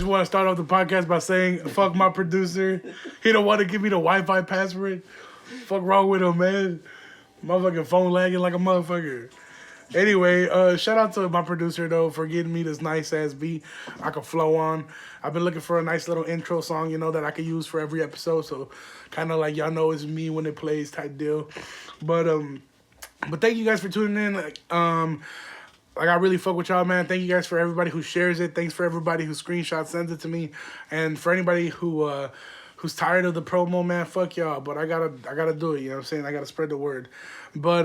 want to start off the podcast by saying, fuck my producer. He don't want to give me the Wi-Fi password. Fuck wrong with him, man. Motherfucking phone lagging like a motherfucker. Anyway, shout out to my producer, though, for getting me this nice-ass beat I could flow on. I've been looking for a nice little intro song, that I could use for every episode. So kind of like y'all know it's me when it plays type deal. But thank you guys for tuning in. I really fuck with y'all, man. Thank you guys for everybody who shares it. Thanks for everybody who screenshots, sends it to me. And for anybody who's tired of the promo, man, fuck y'all. But I gotta do it, you know what I'm saying? I gotta spread the word. But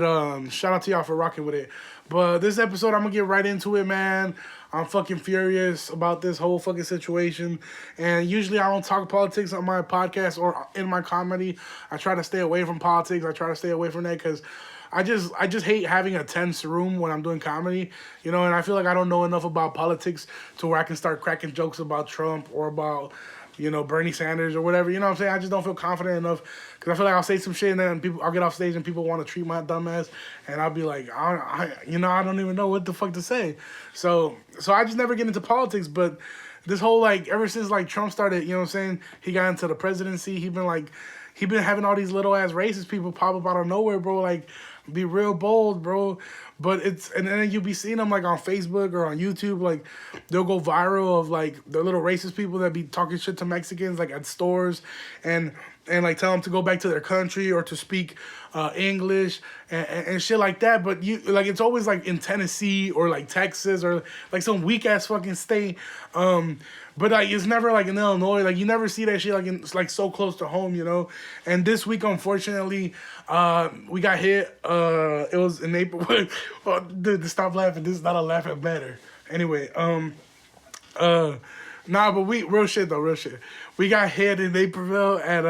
shout out to y'all for rocking with it. But this episode, I'm gonna get right into it, man. I'm fucking furious about this whole fucking situation. And usually I don't talk politics on my podcast or in my comedy. I try to stay away from politics. I try to stay away from that because I just hate having a tense room when I'm doing comedy, and I feel like I don't know enough about politics to where I can start cracking jokes about Trump or about, Bernie Sanders or whatever, you know what I'm saying? I just don't feel confident enough because I feel like I'll say some shit and then I'll get off stage and people want to treat my dumb ass and I'll be like, I don't even know what the fuck to say. So I just never get into politics, but this whole, ever since, Trump started, you know what I'm saying, he got into the presidency, he been having all these little ass racist people pop up out of nowhere, bro, be real bold, bro. But and then you be seeing them on Facebook or on YouTube, they'll go viral of the little racist people that be talking shit to Mexicans at stores and tell them to go back to their country or to speak English and shit like that. But it's always in Tennessee or Texas or some weak ass fucking state. But it's never in Illinois. You never see that shit it's so close to home, And this week, unfortunately, we got hit. It was in April. Oh, dude, stop laughing. This is not a laughing matter. Anyway, but real shit though, real shit. We got hit in Naperville at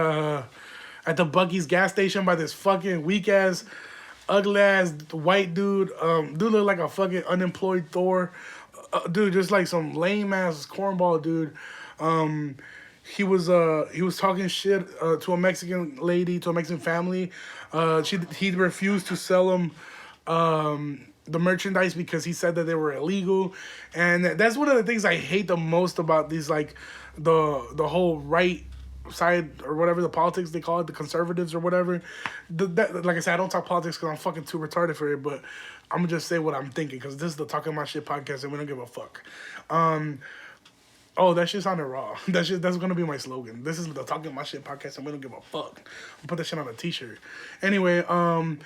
the Buc-ee's gas station by this fucking weak ass, ugly ass white dude. Dude looked like a fucking unemployed Thor. Dude, just some lame ass cornball dude. He was talking shit to a Mexican lady, to a Mexican family. He refused to sell him the merchandise because he said that they were illegal, and that's one of the things I hate the most about these the whole right side or whatever the politics they call it, the conservatives or whatever. Like I said, I don't talk politics because I'm fucking too retarded for it, but I'm gonna just say what I'm thinking because this is the Talking My Shit podcast and we don't give a fuck. Oh, that shit sounded raw. That's gonna be my slogan. This is the Talking My Shit podcast and we don't give a fuck. I'll put that shit on a t-shirt. Anyway, what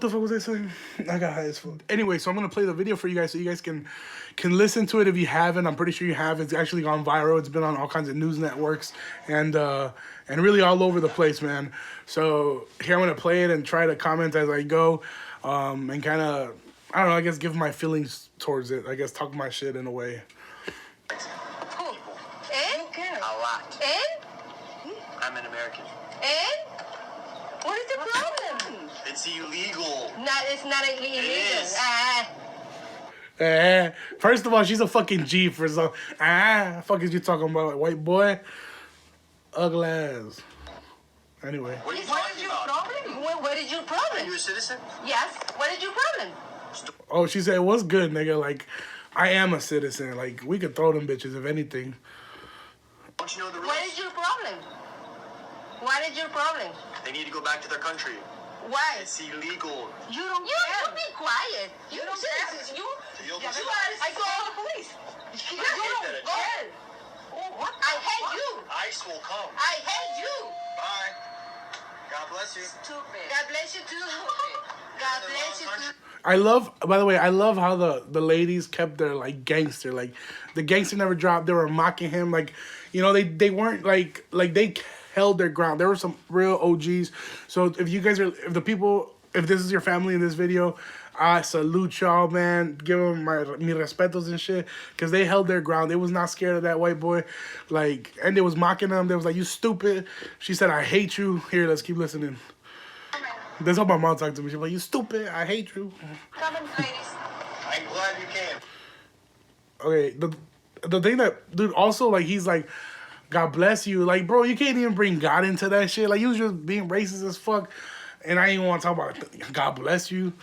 the fuck was I saying? I got high as fuck. Anyway, so I'm gonna play the video for you guys so you guys can listen to it if you haven't. I'm pretty sure you have. It's actually gone viral. It's been on all kinds of news networks and really all over the place, man. So here I'm gonna play it and try to comment as I go, and kind of, I don't know, I guess give my feelings towards it. I guess talk my shit in a way. Who? A lot. I'm an American. What is the problem? It's illegal. It's not illegal. It is. First of all, she's a fucking G for some. Fuck is you talking about, white boy? Ugly ass. Anyway. What are you What talking is your about? problem? What is your Are problem? you a citizen? Yes. What is your problem? Oh, she said, what's good, nigga? I am a citizen. We could throw them bitches, if anything. Don't you know the rules? What is your problem? What is your problem? They need to go back to their country. Why? It's illegal. You don't care. You be quiet. You don't care. You Yeah, I call the police. You don't care. What? I hate you. ICE will come. I hate you. Bye. God bless you. Stupid. God bless you too. God bless you too. By the way, I love how the ladies kept their gangster. The gangster never dropped. They were mocking him. They weren't they held their ground. There were some real OGs. So if this is your family in this video, I salute y'all, man. Give them mi respetos and shit. Because they held their ground. They was not scared of that white boy. And they was mocking them. They was like, you stupid. She said, I hate you. Here, let's keep listening. That's how my mom talked to me. She was like, you stupid. I hate you. Come on, ladies. I'm glad you came. Okay, the thing that, dude, also, he's like, God bless you. Bro, you can't even bring God into that shit. You was just being racist as fuck. And I ain't want to talk about God bless you.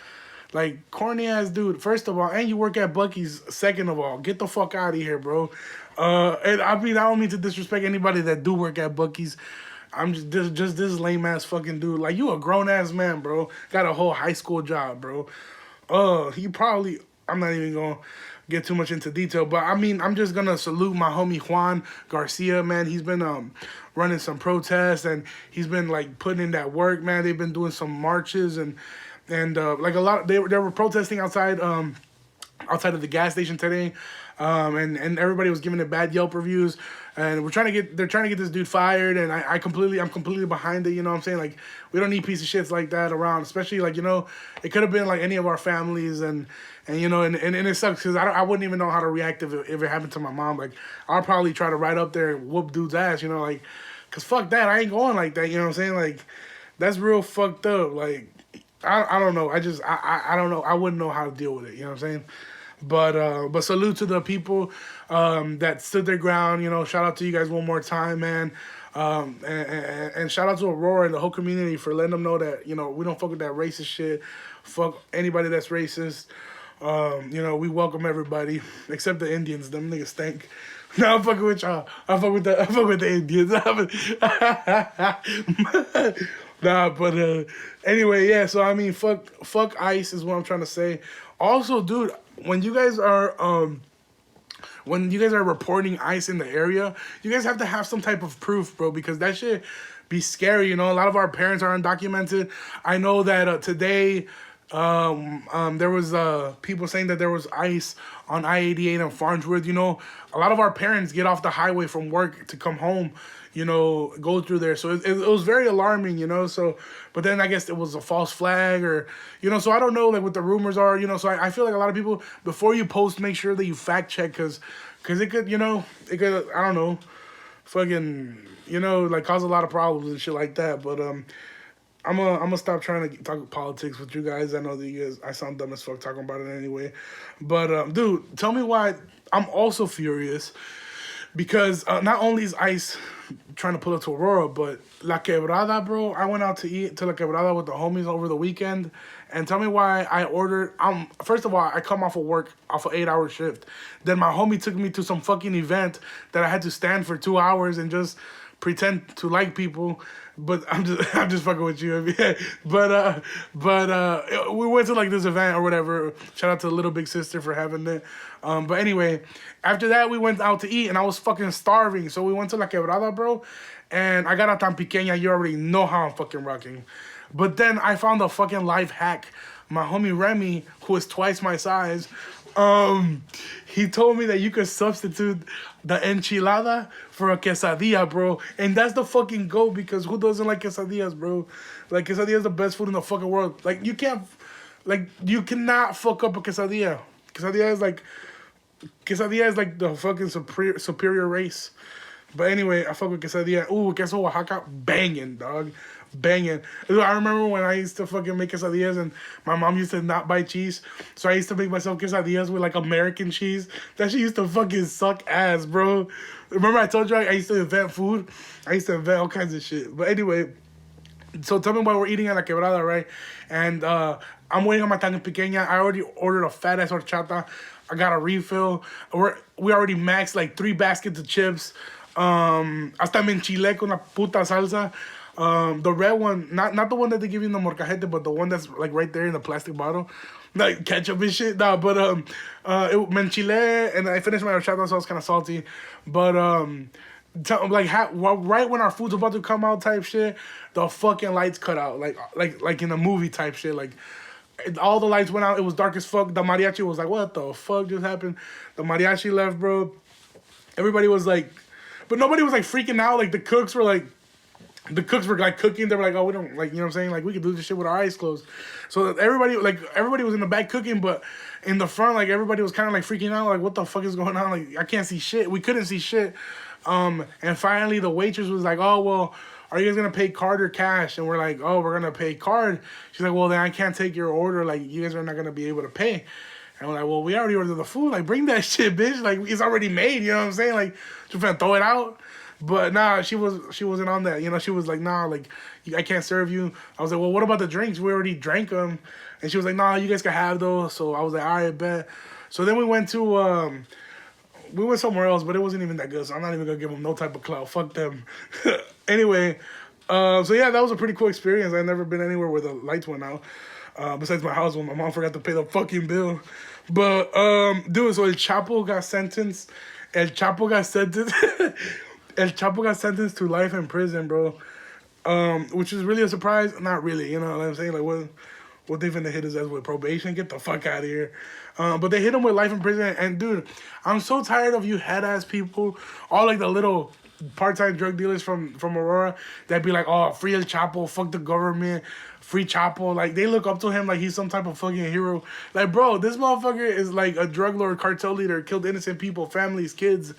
Like, corny ass dude, first of all, and you work at Bucky's, second of all. Get the fuck out of here, bro. And I mean, I don't mean to disrespect anybody that do work at Bucky's. I'm just this lame ass fucking dude. Like, you a grown ass man, bro. Got a whole high school job, bro. He probably, I'm not even gonna get too much into detail, but I mean, I'm just gonna salute my homie Quan Garcia, man. He's been running some protests, and he's been like putting in that work, man. They've been doing some marches, and like a lot, they were protesting outside of the gas station today, and everybody was giving it bad Yelp reviews, and they're trying to get this dude fired, and I'm completely behind it. You know what I'm saying? Like, we don't need piece of shits like that around, especially like, you know, it could have been like any of our families, and you know, and it sucks because I wouldn't even know how to react if it happened to my mom. Like, I'll probably try to ride up there and whoop dude's ass, you know, like, cause fuck that, I ain't going like that. You know what I'm saying? Like, that's real fucked up. Like, I don't know. I don't know. I wouldn't know how to deal with it. You know what I'm saying? But salute to the people that stood their ground. You know, shout out to you guys one more time, man. And shout out to Aurora and the whole community for letting them know that, you know, we don't fuck with that racist shit. Fuck anybody that's racist. You know, we welcome everybody except the Indians. Them niggas stink. No, I'm fucking with y'all. I fuck with the Indians. Nah, but anyway, yeah. So I mean, fuck ICE is what I'm trying to say. Also, dude, when you guys are reporting ICE in the area, you guys have to have some type of proof, bro, because that shit be scary. You know, a lot of our parents are undocumented. I know that today, there was people saying that there was ICE on I-88 and Farnsworth. You know, a lot of our parents get off the highway from work to come home, you know, go through there. So it was very alarming, you know. So, but then I guess it was a false flag, or, you know, so I don't know, like, what the rumors are, you know. So I feel like a lot of people, before you post, make sure that you fact check, because it could, you know, I don't know, fucking, you know, like, cause a lot of problems and shit like that. But I'm gonna stop trying to talk politics with you guys. I know that you guys, I sound dumb as fuck talking about it anyway. But dude, tell me why I'm also furious, because not only is ICE trying to pull up to Aurora, but La Quebrada, bro. I went out to eat to La Quebrada with the homies over the weekend, and tell me why I ordered. First of all, I come off of work, off an 8-hour shift. Then my homie took me to some fucking event that I had to stand for 2 hours and just pretend to like people. But I'm just fucking with you. But we went to like this event or whatever. Shout out to Little Big Sister for having it. But anyway, after that we went out to eat, and I was fucking starving. So we went to La Quebrada, bro. And I got a tan pequeña. You already know how I'm fucking rocking. But then I found a fucking life hack. My homie Remy, who is twice my size, he told me that you could substitute the enchilada for a quesadilla, bro. And that's the fucking go, because who doesn't like quesadillas, bro? Like, quesadilla is the best food in the fucking world. Like, you cannot fuck up a quesadilla. Quesadilla is like the fucking superior race. But anyway, I fuck with quesadilla. Ooh, queso Oaxaca, banging, dog. Banging. I remember when I used to fucking make quesadillas, and my mom used to not buy cheese, so I used to make myself quesadillas with like American cheese. That shit used to fucking suck ass, bro. Remember I told you I used to invent food? I used to invent all kinds of shit. But anyway, so tell me why we're eating at La Quebrada, right? And I'm waiting on my tan pequeña. I already ordered a fat ass horchata. I got a refill. We already maxed like 3 baskets of chips. Hasta me enchilé con la puta salsa. The red one, not the one that they give you in the molcajete, but the one that's like right there in the plastic bottle, like ketchup and shit. Nah, but me enchilé, and I finished my horchata, so I was kind of salty. But right when our food's about to come out, type shit, the fucking lights cut out, like in a movie type shit, like. All the lights went out. It was dark as fuck. The mariachi was like, what the fuck just happened? The mariachi left, bro. Everybody was like, but nobody was like freaking out. Like the cooks were like cooking. They were like, oh, we don't, like, you know what I'm saying? Like, we could do this shit with our eyes closed. So everybody was in the back cooking, but in the front, like, everybody was kind of like freaking out. Like, what the fuck is going on? Like, I can't see shit. We couldn't see shit. And finally the waitress was like, oh, well, are you guys going to pay card or cash? And we're like, oh, we're going to pay card. She's like, well, then I can't take your order. Like, you guys are not going to be able to pay. And we're like, well, we already ordered the food. Like, bring that shit, bitch. Like, it's already made. You know what I'm saying? Like, just finna throw it out. But nah, she wasn't on that. You know, she was like, nah, like I can't serve you. I was like, well, what about the drinks? We already drank them. And she was like, nah, you guys can have those. So I was like, all right, bet. So then we went somewhere else, but it wasn't even that good. So I'm not even gonna give them no type of clout. Fuck them. Anyway, so yeah, that was a pretty cool experience. I've never been anywhere where the lights went out. Besides my house when my mom forgot to pay the fucking bill. But dude, so El Chapo got sentenced. El Chapo got sentenced. El Chapo got sentenced to life in prison, bro. Which is really a surprise. Not really, you know what I'm saying? Like, what they finna hit his ass with probation? Get the fuck out of here. But they hit him with life in prison. And, dude, I'm so tired of you head-ass people. All, like, the little part-time drug dealers from Aurora that be like, oh, free El Chapo, fuck the government, free Chapo. Like, they look up to him like he's some type of fucking hero. Like, bro, this motherfucker is, like, a drug lord, cartel leader, killed innocent people, families, kids.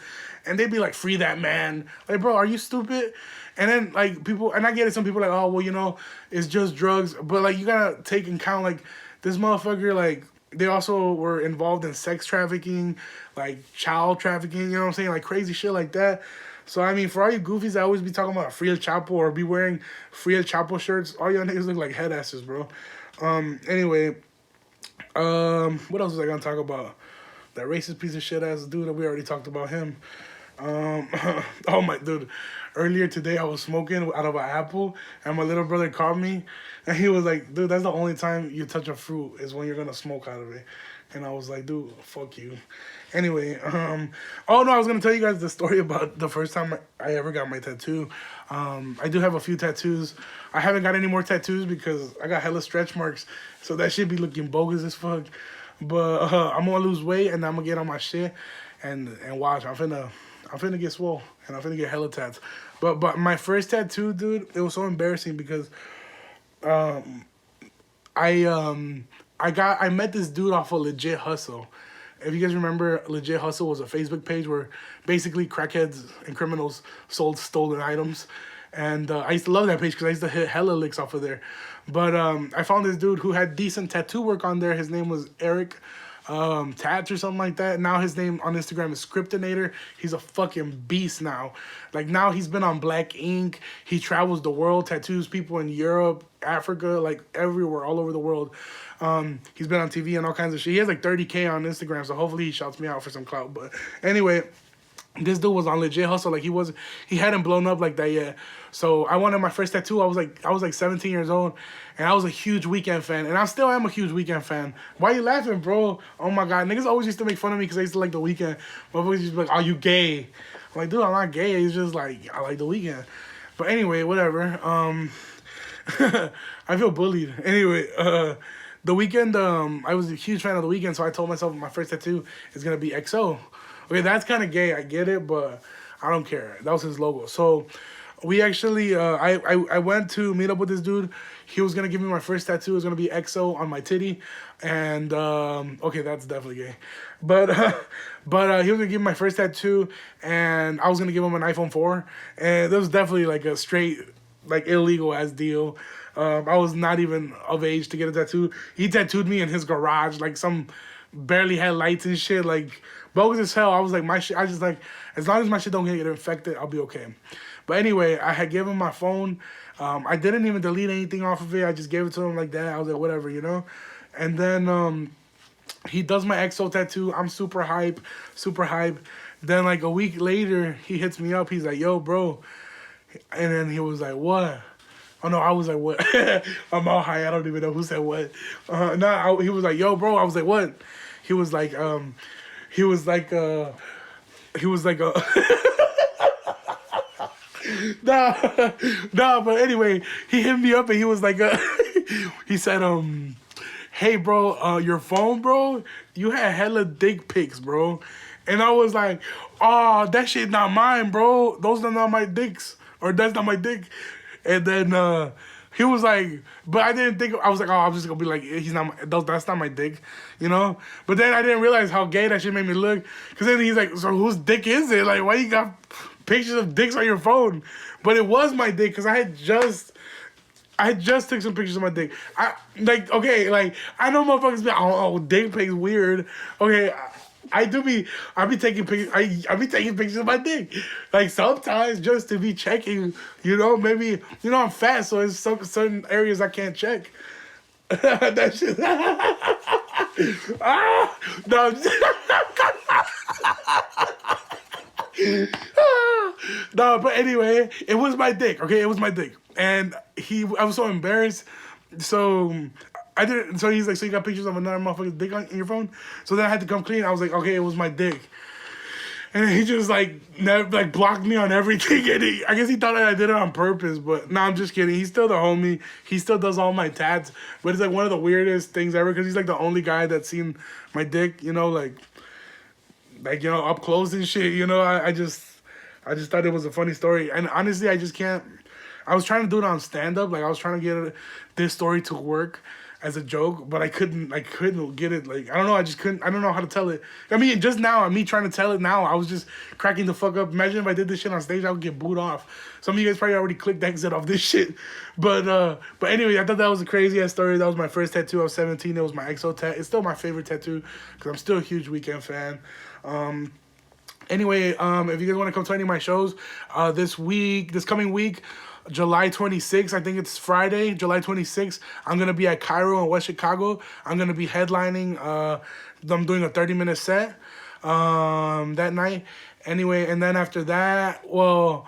And they'd be like, free that man. Like, bro, are you stupid? And then, like, people, and I get it, some people are like, oh, well, you know, it's just drugs. But, like, you gotta take in count, like, this motherfucker, like, they also were involved in sex trafficking, like, child trafficking, you know what I'm saying? Like, crazy shit like that. So, I mean, for all you goofies that always be talking about free El Chapo or be wearing free El Chapo shirts, all y'all niggas look like head asses, bro. Anyway, what else was I gonna talk about? That racist piece of shit ass dude that we already talked about him. Oh my dude, earlier today I was smoking out of an apple and my little brother called me and he was like, dude, that's the only time you touch a fruit is when you're gonna smoke out of it. And I was like, dude, fuck you. Anyway, oh no, I was gonna tell you guys the story about the first time I ever got my tattoo. I do have a few tattoos. I haven't got any more tattoos because I got hella stretch marks, so that shit be looking bogus as fuck. But I'm gonna lose weight and I'm gonna get on my shit and watch. I'm finna get swole and I'm finna get hella tats. But my first tattoo, dude, it was so embarrassing because I met this dude off of Legit Hustle. If you guys remember, Legit Hustle was a Facebook page where basically crackheads and criminals sold stolen items. And I used to love that page because I used to hit hella licks off of there. But I found this dude who had decent tattoo work on there. His name was Eric Tats or something like that. Now his name on Instagram is Scriptinator. He's a fucking beast now. Like, now he's been on Black Ink. He travels the world, tattoos people in Europe, Africa, like everywhere, all over the world. He's been on TV and all kinds of shit. He has like 30K on Instagram, so hopefully he shouts me out for some clout. But anyway, this dude was on Legit Hustle. Like, he hadn't blown up like that yet. So I wanted my first tattoo. I was like 17 years old, and I was a huge Weeknd fan, and I still am a huge Weeknd fan. Why you laughing, bro? Oh my god, niggas always used to make fun of me because I used to like the Weeknd. Motherfuckers used to be like, "Are you gay?" I'm like, dude, I'm not gay. It's just like I like the Weeknd. But anyway, whatever. I feel bullied. Anyway, the Weeknd. I was a huge fan of the Weeknd, so I told myself my first tattoo is gonna be XO. Okay, that's kind of gay. I get it, but I don't care. That was his logo. So we actually, I went to meet up with this dude. He was going to give me my first tattoo. It was going to be XO on my titty. And, okay, that's definitely gay. But he was going to give me my first tattoo, and I was going to give him an iPhone 4. And that was definitely like a straight, like, illegal-ass deal. I was not even of age to get a tattoo. He tattooed me in his garage, like some barely had lights and shit, like bogus as hell. I was like, my shit, I just like, as long as my shit don't get infected, I'll be okay. But anyway, I had given him my phone. I didn't even delete anything off of it. I just gave it to him like that. I was like, whatever, you know? And then he does my XO tattoo. I'm super hype. Then like a week later, he hits me up. He's like, yo, bro. And then he was like, what? Oh, no, I was like, what? I'm all high. I don't even know who said what. He was like, yo, bro. I was like, what? He was like, nah, but anyway, he hit me up and he was like, he said, hey, bro, your phone, bro, you had hella dick pics, bro. And I was like, oh, that shit not mine, bro. Those are not my dicks. Or that's not my dick. And then he was like, but I didn't think, I was like, oh, I'm just gonna be like, that's not my dick, you know? But then I didn't realize how gay that shit made me look. Because then he's like, so whose dick is it? Like, why you got pictures of dicks on your phone? But it was my dick because I had just took some pictures of my dick. I know motherfuckers be like, oh, dick pics weird. Okay, I be taking pictures. I be taking pictures of my dick, like sometimes just to be checking. You know, maybe I'm fat, so there's some certain areas I can't check. That shit. No. No, but anyway, it was my dick. Okay, it was my dick, and I was so embarrassed. So I didn't. So he's like, so you got pictures of another motherfucker's dick in your phone? So then I had to come clean. I was like, okay, it was my dick. And he just never blocked me on everything. And I guess he thought I did it on purpose, but no, I'm just kidding. He's still the homie. He still does all my tats. But it's like one of the weirdest things ever because he's like the only guy that's seen my dick, like up close and shit. I just thought it was a funny story. And honestly, I just can't. I was trying to do it on stand up. Like I was trying to get this story to work as a joke, but I couldn't get it. Like, I don't know, I just couldn't, I don't know how to tell it. I mean, just now, me trying to tell it now, I was just cracking the fuck up. Imagine if I did this shit on stage, I would get booed off. Some of you guys probably already clicked exit off this shit. But anyway, I thought that was a crazy ass story. That was my first tattoo. I was 17. It was my EXO tat. It's still my favorite tattoo because I'm still a huge Weeknd fan. Anyway, if you guys want to come to any of my shows, this coming week, July 26th, I think it's Friday, July 26th, I'm going to be at Cairo in West Chicago. I'm going to be headlining. I'm doing a 30-minute set that night. Anyway, and then after that, well,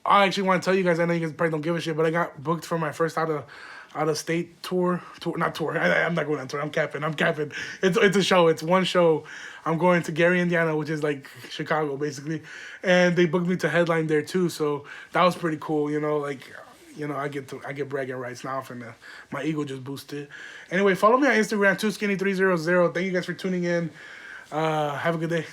I actually want to tell you guys, I know you guys probably don't give a shit, but I got booked for my first out-of-state tour. Not tour. I'm not going on tour. I'm capping. It's a show. It's one show. I'm going to Gary, Indiana, which is like Chicago, basically. And they booked me to headline there, too. So that was pretty cool, I get bragging rights now from my ego just boosted. Anyway, follow me on Instagram, 2skinny300. Thank you guys for tuning in. Have a good day.